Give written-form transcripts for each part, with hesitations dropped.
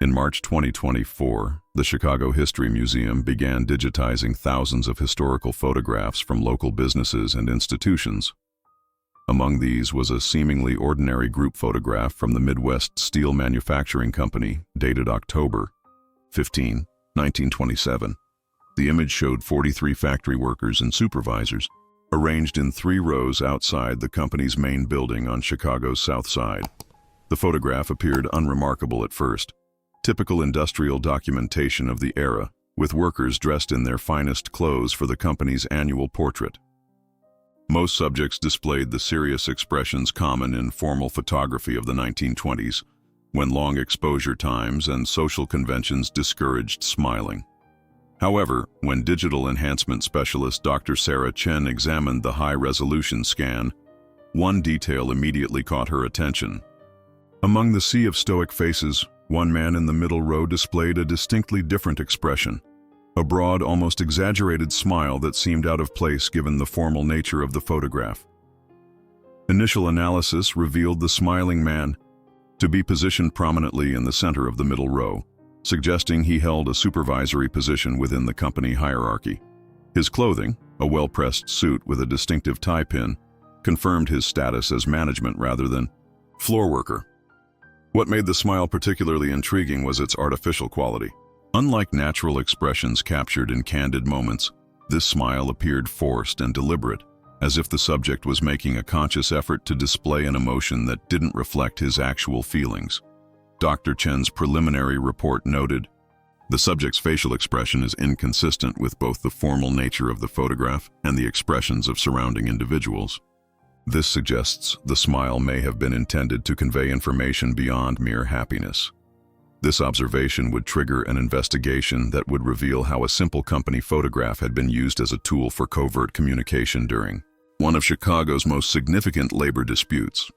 In March 2024, the Chicago History Museum began digitizing thousands of historical photographs from local businesses and institutions. Among these was a seemingly ordinary group photograph from the Midwest Steel Manufacturing Company, dated October 15, 1927. The image showed 43 factory workers and supervisors, arranged in 3 rows outside the company's main building on Chicago's South Side. The photograph appeared unremarkable at first, typical industrial documentation of the era, with workers dressed in their finest clothes for the company's annual portrait. Most subjects displayed the serious expressions common in formal photography of the 1920s, when long exposure times and social conventions discouraged smiling. However, when digital enhancement specialist Dr. Sarah Chen examined the high-resolution scan, one detail immediately caught her attention. Among the sea of stoic faces, one man in the middle row displayed a distinctly different expression, a broad, almost exaggerated smile that seemed out of place given the formal nature of the photograph. Initial analysis revealed the smiling man to be positioned prominently in the center of the middle row, suggesting he held a supervisory position within the company hierarchy. His clothing, a well-pressed suit with a distinctive tie pin, confirmed his status as management rather than floor worker. What made the smile particularly intriguing was its artificial quality. Unlike natural expressions captured in candid moments, this smile appeared forced and deliberate, as if the subject was making a conscious effort to display an emotion that didn't reflect his actual feelings. Dr. Chen's preliminary report noted, the subject's facial expression is inconsistent with both the formal nature of the photograph and the expressions of surrounding individuals. This suggests the smile may have been intended to convey information beyond mere happiness. This observation would trigger an investigation that would reveal how a simple company photograph had been used as a tool for covert communication during one of Chicago's most significant labor disputes.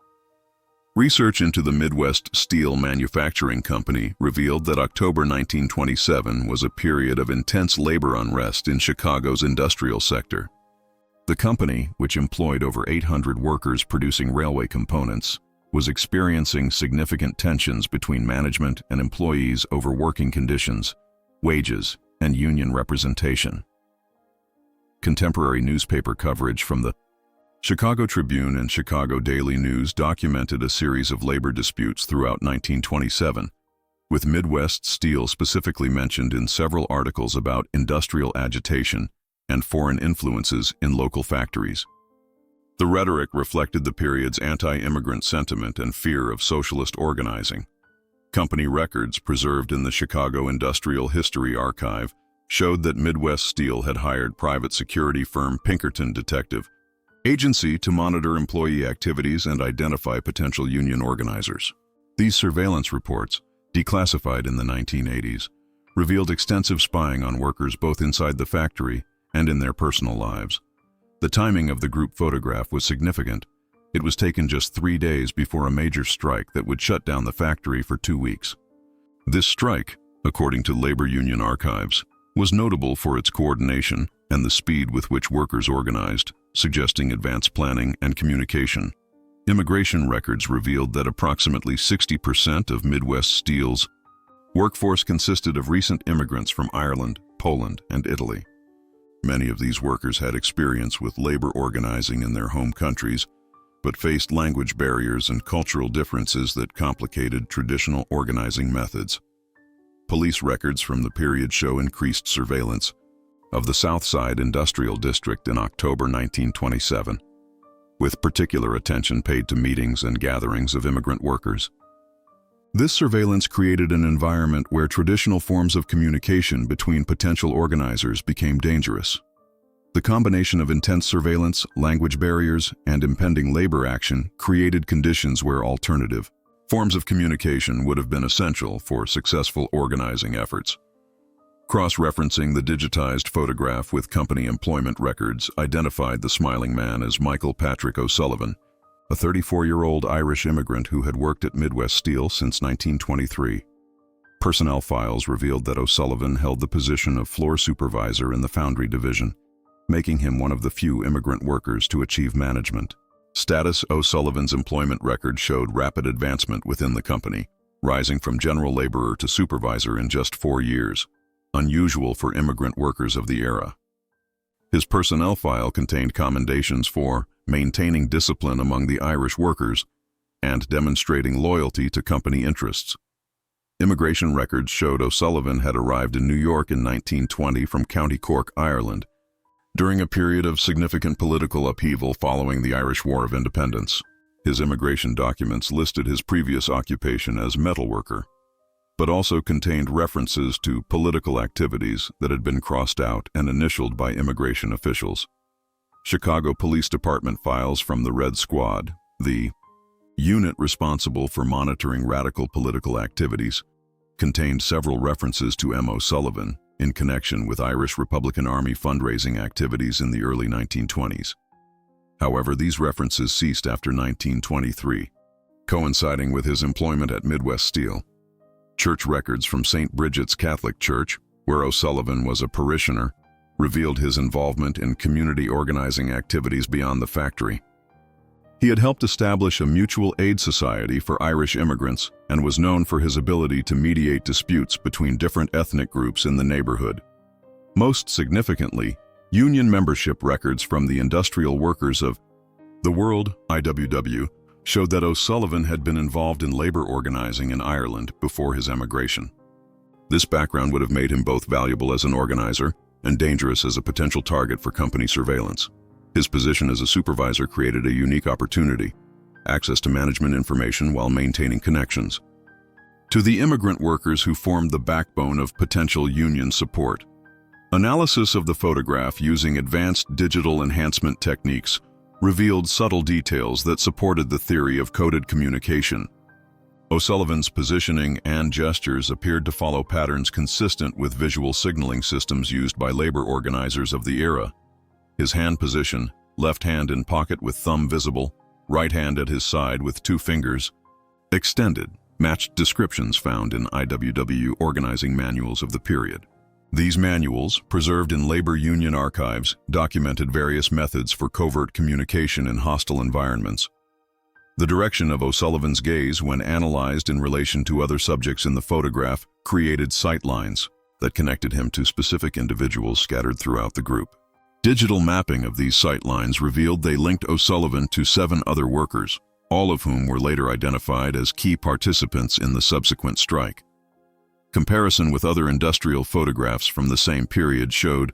Research into the Midwest Steel Manufacturing Company revealed that October 1927 was a period of intense labor unrest in Chicago's industrial sector. The company, which employed over 800 workers producing railway components, was experiencing significant tensions between management and employees over working conditions, wages, and union representation. Contemporary newspaper coverage from the Chicago Tribune and Chicago Daily News documented a series of labor disputes throughout 1927, with Midwest Steel specifically mentioned in several articles about industrial agitation and foreign influences in local factories. The rhetoric reflected the period's anti-immigrant sentiment and fear of socialist organizing. Company records preserved in the Chicago Industrial History Archive showed that Midwest Steel had hired private security firm Pinkerton Detective Agency to monitor employee activities and identify potential union organizers. These surveillance reports, declassified in the 1980s, revealed extensive spying on workers both inside the factory and in their personal lives. The timing of the group photograph was significant. It was taken just 3 days before a major strike that would shut down the factory for 2 weeks. This strike, according to labor union archives, was notable for its coordination and the speed with which workers organized, suggesting advanced planning and communication. Immigration records revealed that approximately 60% of Midwest Steel's workforce consisted of recent immigrants from Ireland, Poland, and Italy. Many of these workers had experience with labor organizing in their home countries, but faced language barriers and cultural differences that complicated traditional organizing methods. Police records from the period show increased surveillance of the South Side Industrial District in October 1927, with particular attention paid to meetings and gatherings of immigrant workers. This surveillance created an environment where traditional forms of communication between potential organizers became dangerous. The combination of intense surveillance, language barriers, and impending labor action created conditions where alternative forms of communication would have been essential for successful organizing efforts. Cross-referencing the digitized photograph with company employment records identified the smiling man as Michael Patrick O'Sullivan, a 34-year-old Irish immigrant who had worked at Midwest Steel since 1923. Personnel files revealed that O'Sullivan held the position of floor supervisor in the foundry division, making him one of the few immigrant workers to achieve management status. O'Sullivan's employment record showed rapid advancement within the company, rising from general laborer to supervisor in just 4 years, unusual for immigrant workers of the era. His personnel file contained commendations for maintaining discipline among the Irish workers and demonstrating loyalty to company interests. Immigration records showed O'Sullivan had arrived in New York in 1920 from County Cork, Ireland, during a period of significant political upheaval following the Irish War of Independence. His immigration documents listed his previous occupation as metalworker, but also contained references to political activities that had been crossed out and initialed by immigration officials. Chicago Police Department files from the Red Squad, the unit responsible for monitoring radical political activities, contained several references to M. O'Sullivan in connection with Irish Republican Army fundraising activities in the early 1920s. However, these references ceased after 1923, coinciding with his employment at Midwest Steel. Church records from St. Bridget's Catholic Church, where O'Sullivan was a parishioner, revealed his involvement in community organizing activities beyond the factory. He had helped establish a mutual aid society for Irish immigrants and was known for his ability to mediate disputes between different ethnic groups in the neighborhood. Most significantly, union membership records from the Industrial Workers of the World, IWW, showed that O'Sullivan had been involved in labor organizing in Ireland before his emigration. This background would have made him both valuable as an organizer and dangerous as a potential target for company surveillance. His position as a supervisor created a unique opportunity, access to management information while maintaining connections. To the immigrant workers who formed the backbone of potential union support, analysis of the photograph using advanced digital enhancement techniques revealed subtle details that supported the theory of coded communication. O'Sullivan's positioning and gestures appeared to follow patterns consistent with visual signaling systems used by labor organizers of the era. His hand position, left hand in pocket with thumb visible, right hand at his side with 2 fingers extended, matched descriptions found in IWW organizing manuals of the period. These manuals, preserved in labor union archives, documented various methods for covert communication in hostile environments. The direction of O'Sullivan's gaze when analyzed in relation to other subjects in the photograph created sight lines that connected him to specific individuals scattered throughout the group. Digital mapping of these sight lines revealed they linked O'Sullivan to 7 other workers, all of whom were later identified as key participants in the subsequent strike. Comparison with other industrial photographs from the same period showed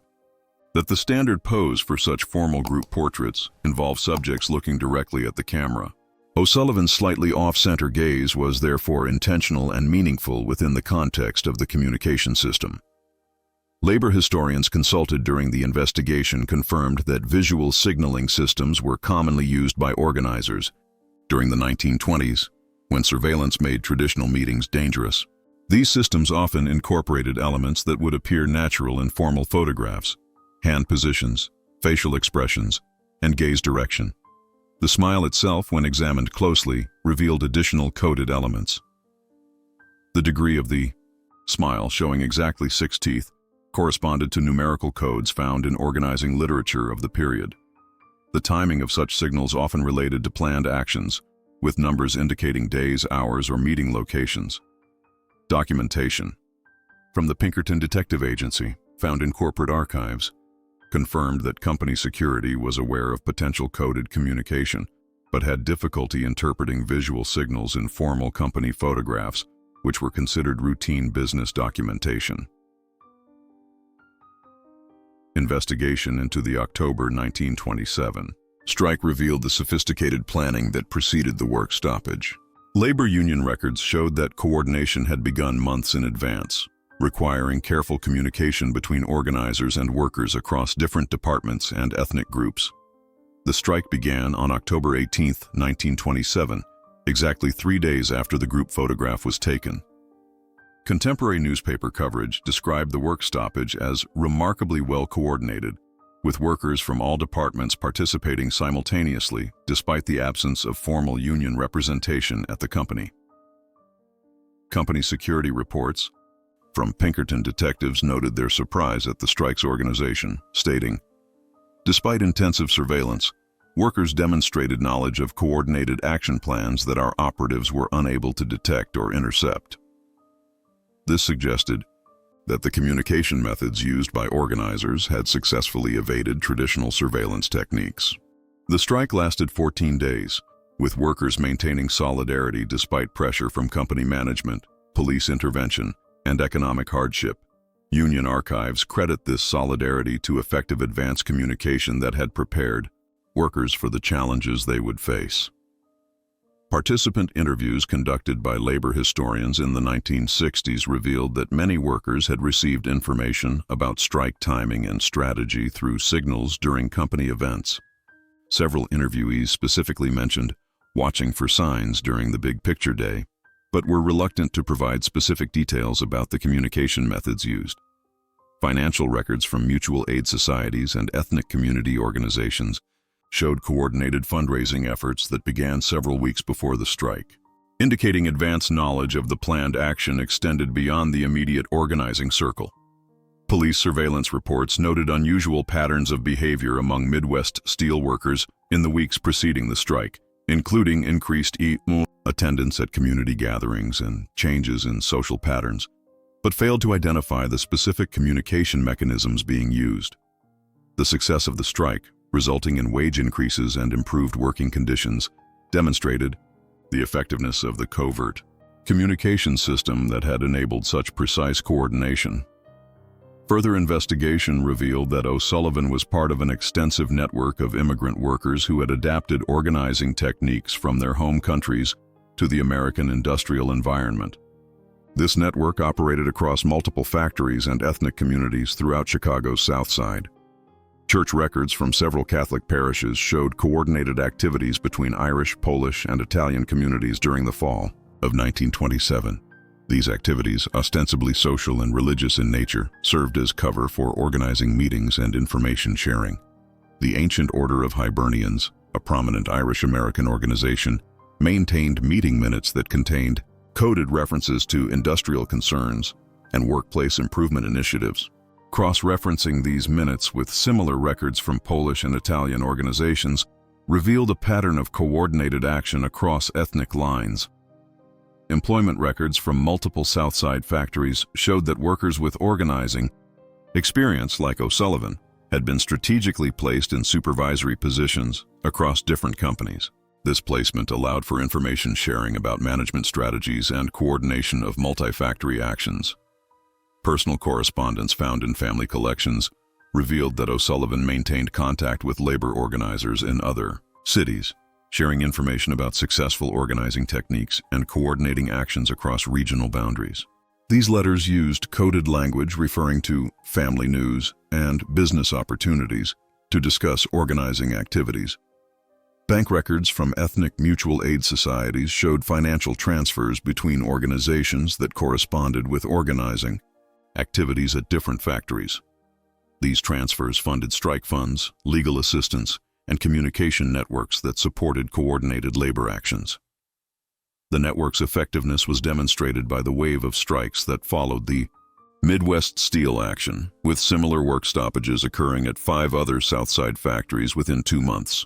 that the standard pose for such formal group portraits involved subjects looking directly at the camera. O'Sullivan's slightly off-center gaze was therefore intentional and meaningful within the context of the communication system. Labor historians consulted during the investigation confirmed that visual signaling systems were commonly used by organizers during the 1920s, when surveillance made traditional meetings dangerous. These systems often incorporated elements that would appear natural in formal photographs: hand positions, facial expressions, and gaze direction. The smile itself, when examined closely, revealed additional coded elements. The degree of the smile, showing exactly 6 teeth, corresponded to numerical codes found in organizing literature of the period. The timing of such signals often related to planned actions, with numbers indicating days, hours, or meeting locations. Documentation from the Pinkerton Detective Agency, found in corporate archives, confirmed that company security was aware of potential coded communication, but had difficulty interpreting visual signals in formal company photographs, which were considered routine business documentation. Investigation into the October 1927 strike revealed the sophisticated planning that preceded the work stoppage. Labor union records showed that coordination had begun months in advance, requiring careful communication between organizers and workers across different departments and ethnic groups. The strike began on October 18, 1927, exactly 3 days after the group photograph was taken. Contemporary newspaper coverage described the work stoppage as remarkably well coordinated, with workers from all departments participating simultaneously despite the absence of formal union representation at the company. Company security reports from Pinkerton detectives noted their surprise at the strike's organization, stating, "Despite intensive surveillance, workers demonstrated knowledge of coordinated action plans that our operatives were unable to detect or intercept. This suggested that the communication methods used by organizers had successfully evaded traditional surveillance techniques. The strike lasted 14 days, with workers maintaining solidarity despite pressure from company management, police intervention, and economic hardship. Union archives credit this solidarity to effective advance communication that had prepared workers for the challenges they would face. Participant interviews conducted by labor historians in the 1960s revealed that many workers had received information about strike timing and strategy through signals during company events. Several interviewees specifically mentioned watching for signs during the big picture day, but were reluctant to provide specific details about the communication methods used. Financial records from mutual aid societies and ethnic community organizations showed coordinated fundraising efforts that began several weeks before the strike, indicating advanced knowledge of the planned action extended beyond the immediate organizing circle. Police surveillance reports noted unusual patterns of behavior among Midwest steel workers in the weeks preceding the strike, including increased attendance at community gatherings and changes in social patterns, but failed to identify the specific communication mechanisms being used. The success of the strike, resulting in wage increases and improved working conditions, demonstrated the effectiveness of the covert communication system that had enabled such precise coordination. Further investigation revealed that O'Sullivan was part of an extensive network of immigrant workers who had adapted organizing techniques from their home countries to the American industrial environment. This network operated across multiple factories and ethnic communities throughout Chicago's South Side. Church records from several Catholic parishes showed coordinated activities between Irish, Polish, and Italian communities during the fall of 1927. These activities, ostensibly social and religious in nature, served as cover for organizing meetings and information sharing. The Ancient Order of Hibernians, a prominent Irish-American organization, maintained meeting minutes that contained coded references to industrial concerns and workplace improvement initiatives. Cross-referencing these minutes with similar records from Polish and Italian organizations revealed a pattern of coordinated action across ethnic lines. Employment records from multiple Southside factories showed that workers with organizing experience, like O'Sullivan, had been strategically placed in supervisory positions across different companies. This placement allowed for information sharing about management strategies and coordination of multi-factory actions. Personal correspondence found in family collections revealed that O'Sullivan maintained contact with labor organizers in other cities, sharing information about successful organizing techniques and coordinating actions across regional boundaries. These letters used coded language referring to family news and business opportunities to discuss organizing activities. Bank records from ethnic mutual aid societies showed financial transfers between organizations that corresponded with organizing activities at different factories. These transfers funded strike funds, legal assistance, and communication networks that supported coordinated labor actions. The network's effectiveness was demonstrated by the wave of strikes that followed the Midwest Steel action, with similar work stoppages occurring at 5 other Southside factories within 2 months.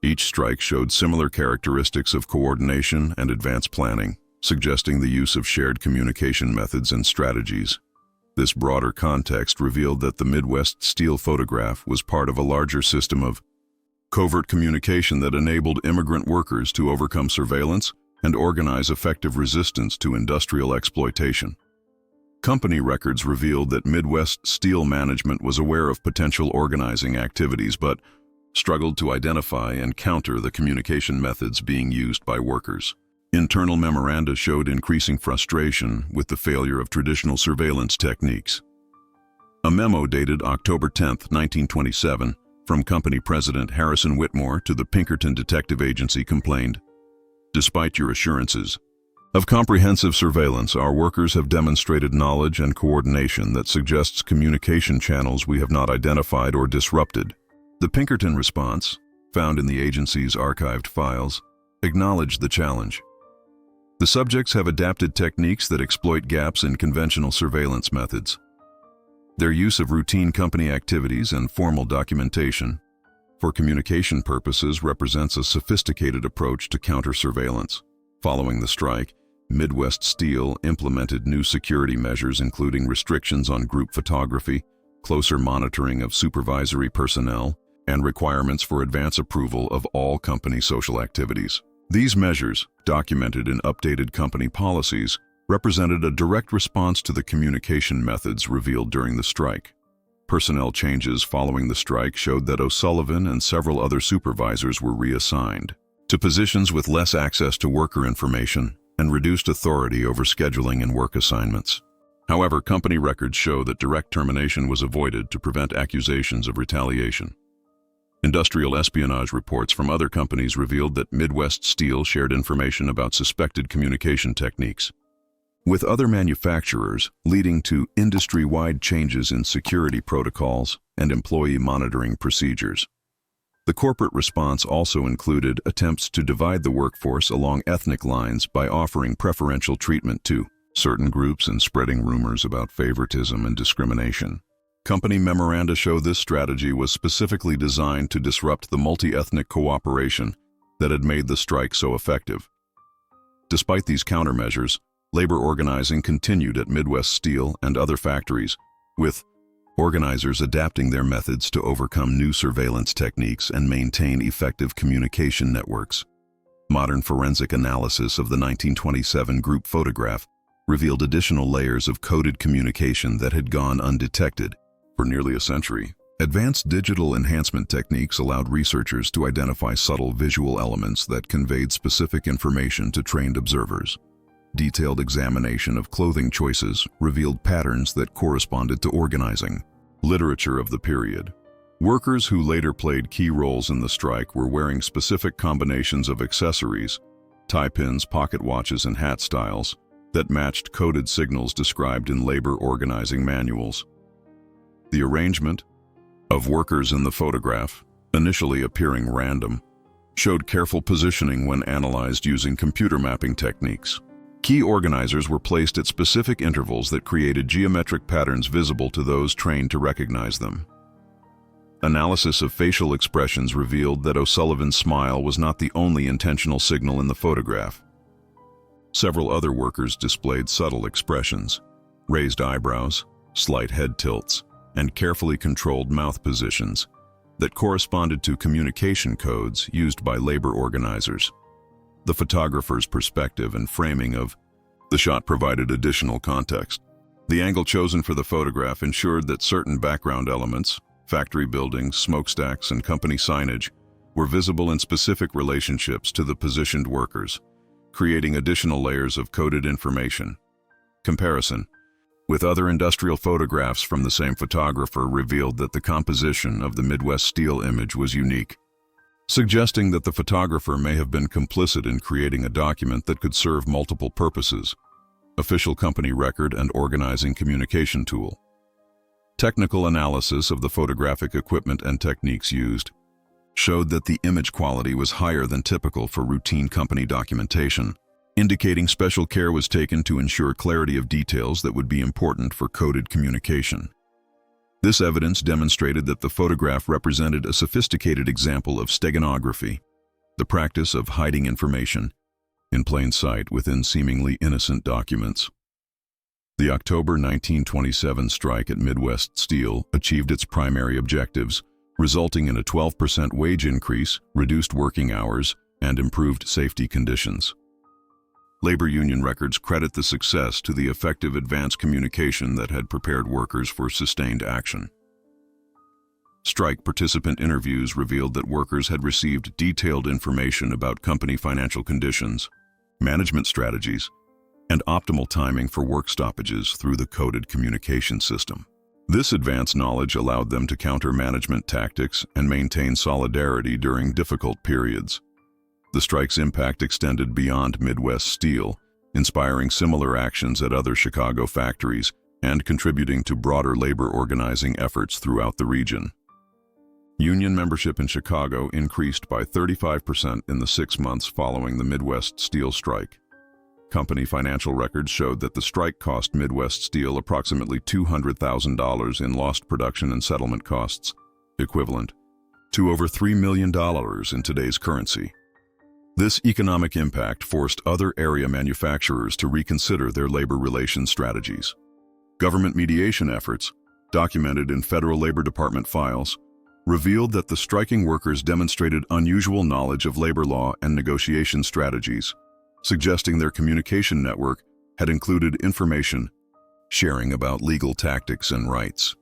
Each strike showed similar characteristics of coordination and advanced planning, suggesting the use of shared communication methods and strategies. This broader context revealed that the Midwest Steel photograph was part of a larger system of covert communication that enabled immigrant workers to overcome surveillance and organize effective resistance to industrial exploitation. Company records revealed that Midwest Steel management was aware of potential organizing activities but struggled to identify and counter the communication methods being used by workers. Internal memoranda showed increasing frustration with the failure of traditional surveillance techniques. A memo dated October 10, 1927, from company president Harrison Whitmore to the Pinkerton Detective Agency complained, "Despite your assurances of comprehensive surveillance, our workers have demonstrated knowledge and coordination that suggests communication channels we have not identified or disrupted." The Pinkerton response, found in the agency's archived files, acknowledged the challenge. The subjects have adapted techniques that exploit gaps in conventional surveillance methods. Their use of routine company activities and formal documentation for communication purposes represents a sophisticated approach to counter-surveillance. Following the strike, Midwest Steel implemented new security measures including restrictions on group photography, closer monitoring of supervisory personnel, and requirements for advance approval of all company social activities. These measures, documented in updated company policies, represented a direct response to the communication methods revealed during the strike. Personnel changes following the strike showed that O'Sullivan and several other supervisors were reassigned to positions with less access to worker information and reduced authority over scheduling and work assignments. However, company records show that direct termination was avoided to prevent accusations of retaliation. Industrial espionage reports from other companies revealed that Midwest Steel shared information about suspected communication techniques with other manufacturers, leading to industry-wide changes in security protocols and employee monitoring procedures. The corporate response also included attempts to divide the workforce along ethnic lines by offering preferential treatment to certain groups and spreading rumors about favoritism and discrimination. Company memoranda show this strategy was specifically designed to disrupt the multi-ethnic cooperation that had made the strike so effective. Despite these countermeasures, labor organizing continued at Midwest Steel and other factories, with organizers adapting their methods to overcome new surveillance techniques and maintain effective communication networks. Modern forensic analysis of the 1927 group photograph revealed additional layers of coded communication that had gone undetected for nearly a century. Advanced digital enhancement techniques allowed researchers to identify subtle visual elements that conveyed specific information to trained observers. Detailed examination of clothing choices revealed patterns that corresponded to organizing. Literature of the period. Workers who later played key roles in the strike were wearing specific combinations of accessories, tie pins, pocket watches, and hat styles that matched coded signals described in labor organizing manuals. The arrangement of workers in the photograph, initially appearing random, showed careful positioning when analyzed using computer mapping techniques. Key organizers were placed at specific intervals that created geometric patterns visible to those trained to recognize them. Analysis of facial expressions revealed that O'Sullivan's smile was not the only intentional signal in the photograph. Several other workers displayed subtle expressions, raised eyebrows, slight head tilts, and carefully controlled mouth positions that corresponded to communication codes used by labor organizers. The photographer's perspective and framing of the shot provided additional context. The angle chosen for the photograph ensured that certain background elements, factory buildings, smokestacks, and company signage, were visible in specific relationships to the positioned workers, creating additional layers of coded information. Comparison with other industrial photographs from the same photographer revealed that the composition of the Midwest Steel image was unique, suggesting that the photographer may have been complicit in creating a document that could serve multiple purposes: official company record and organizing communication tool. Technical analysis of the photographic equipment and techniques used showed that the image quality was higher than typical for routine company documentation, indicating special care was taken to ensure clarity of details that would be important for coded communication. This evidence demonstrated that the photograph represented a sophisticated example of steganography, the practice of hiding information in plain sight within seemingly innocent documents. The October 1927 strike at Midwest Steel achieved its primary objectives, resulting in a 12% wage increase, reduced working hours, and improved safety conditions. Labor union records credit the success to the effective advance communication that had prepared workers for sustained action. Strike participant interviews revealed that workers had received detailed information about company financial conditions, management strategies, and optimal timing for work stoppages through the coded communication system. This advanced knowledge allowed them to counter management tactics and maintain solidarity during difficult periods. The strike's impact extended beyond Midwest Steel, inspiring similar actions at other Chicago factories and contributing to broader labor organizing efforts throughout the region. Union membership in Chicago increased by 35% in the 6 months following the Midwest Steel strike. Company financial records showed that the strike cost Midwest Steel approximately $200,000 in lost production and settlement costs, equivalent to over $3 million in today's currency. This economic impact forced other area manufacturers to reconsider their labor relations strategies. Government mediation efforts, documented in Federal Labor Department files, revealed that the striking workers demonstrated unusual knowledge of labor law and negotiation strategies, suggesting their communication network had included information sharing about legal tactics and rights.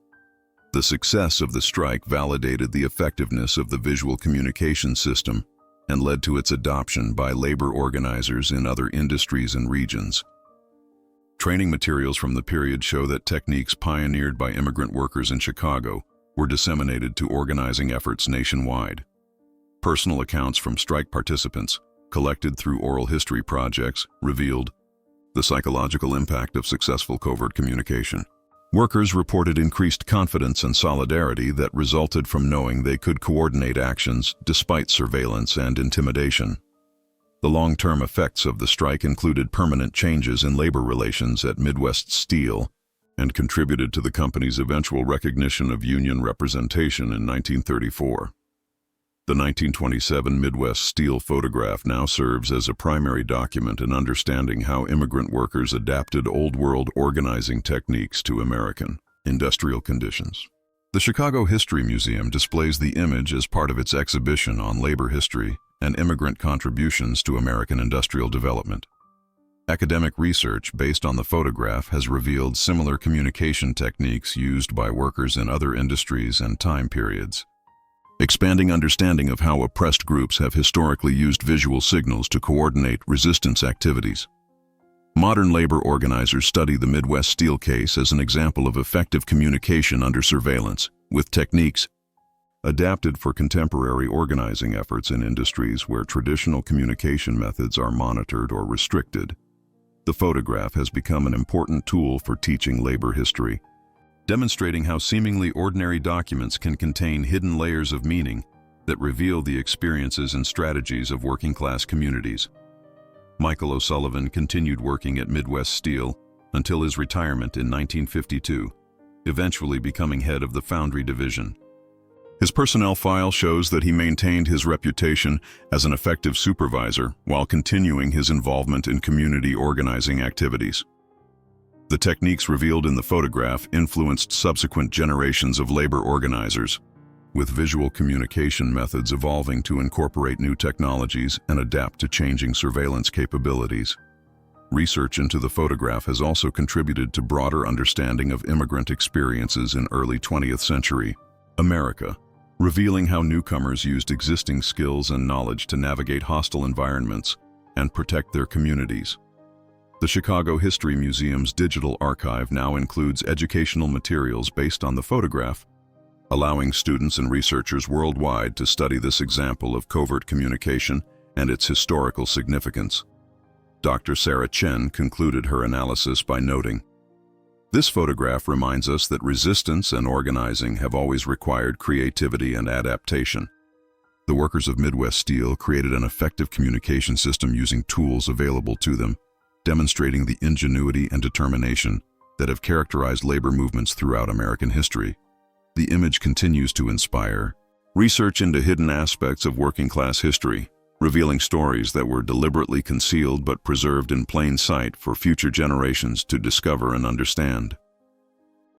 The success of the strike validated the effectiveness of the visual communication system and led to its adoption by labor organizers in other industries and regions. Training materials from the period show that techniques pioneered by immigrant workers in Chicago were disseminated to organizing efforts nationwide. Personal accounts from strike participants, collected through oral history projects, revealed the psychological impact of successful covert communication. Workers reported increased confidence and solidarity that resulted from knowing they could coordinate actions despite surveillance and intimidation. The long-term effects of the strike included permanent changes in labor relations at Midwest Steel and contributed to the company's eventual recognition of union representation in 1934. The 1927 Midwest Steel photograph now serves as a primary document in understanding how immigrant workers adapted old-world organizing techniques to American industrial conditions. The Chicago History Museum displays the image as part of its exhibition on labor history and immigrant contributions to American industrial development. Academic research based on the photograph has revealed similar communication techniques used by workers in other industries and time periods, expanding understanding of how oppressed groups have historically used visual signals to coordinate resistance activities. Modern labor organizers study the Midwest Steel case as an example of effective communication under surveillance, with techniques adapted for contemporary organizing efforts in industries where traditional communication methods are monitored or restricted. The photograph has become an important tool for teaching labor history, demonstrating how seemingly ordinary documents can contain hidden layers of meaning that reveal the experiences and strategies of working-class communities. Michael O'Sullivan continued working at Midwest Steel until his retirement in 1952, eventually becoming head of the foundry division. His personnel file shows that he maintained his reputation as an effective supervisor while continuing his involvement in community organizing activities. The techniques revealed in the photograph influenced subsequent generations of labor organizers, with visual communication methods evolving to incorporate new technologies and adapt to changing surveillance capabilities. Research into the photograph has also contributed to broader understanding of immigrant experiences in early 20th century America, revealing how newcomers used existing skills and knowledge to navigate hostile environments and protect their communities. The Chicago History Museum's digital archive now includes educational materials based on the photograph, allowing students and researchers worldwide to study this example of covert communication and its historical significance. Dr. Sarah Chen concluded her analysis by noting, "This photograph reminds us that resistance and organizing have always required creativity and adaptation. The workers of Midwest Steel created an effective communication system using tools available to them, demonstrating the ingenuity and determination that have characterized labor movements throughout American history." The image continues to inspire research into hidden aspects of working-class history, revealing stories that were deliberately concealed but preserved in plain sight for future generations to discover and understand.